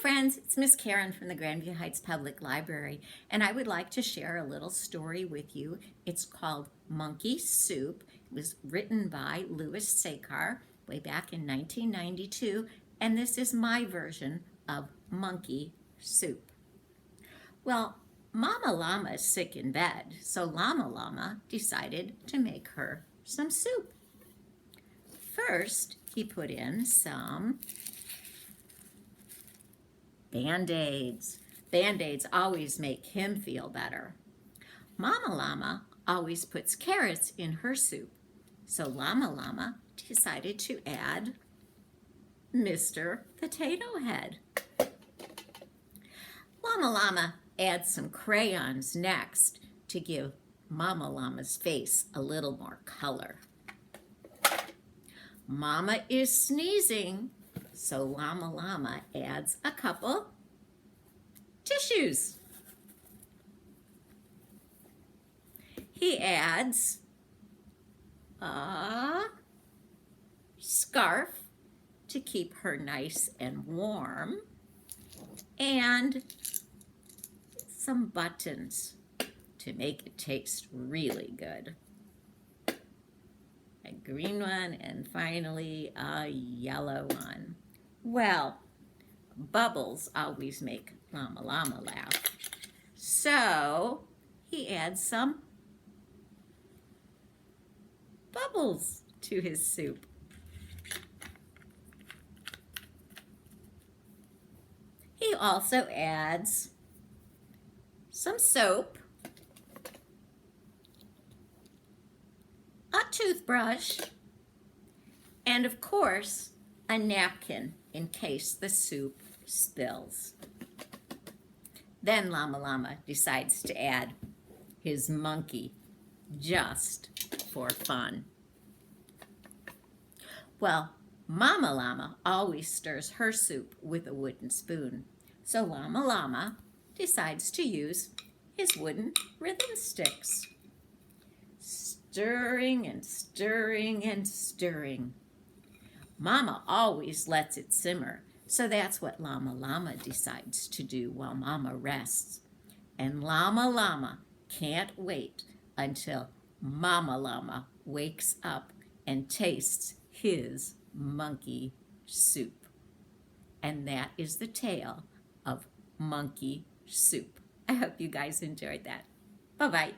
friends, it's Miss Karen from the Grandview Heights Public Library, and I would like to share a little story with you. It's called Monkey Soup. It was written by Louis Sekar way back in 1992, and this is my version of Monkey Soup. Well, Mama Llama is sick in bed, so Llama Llama decided to make her some soup. First, he put in some Band-Aids. Band-Aids always make him feel better. Mama Llama always puts carrots in her soup, so Llama Llama decided to add Mr. Potato Head. Llama Llama adds some crayons next to give Mama Llama's face a little more color. Mama is sneezing, so Llama Llama adds a couple tissues. He adds a scarf to keep her nice and warm, and some buttons to make it taste really good. A green one, and finally a yellow one. Well, Bubbles always make Llama Llama laugh, so he adds some bubbles to his soup. He also adds some soap, a toothbrush, and of course, a napkin in case the soup spills. Then Llama Llama decides to add his monkey just for fun. Well, Mama Llama always stirs her soup with a wooden spoon, so Llama Llama decides to use his wooden rhythm sticks. Stirring and stirring and stirring. Mama always lets it simmer, so that's what Llama Llama decides to do while Mama rests. And Llama Llama can't wait until Mama Llama wakes up and tastes his monkey soup. And that is the tale of Monkey Soup. I hope you guys enjoyed that. Bye-bye.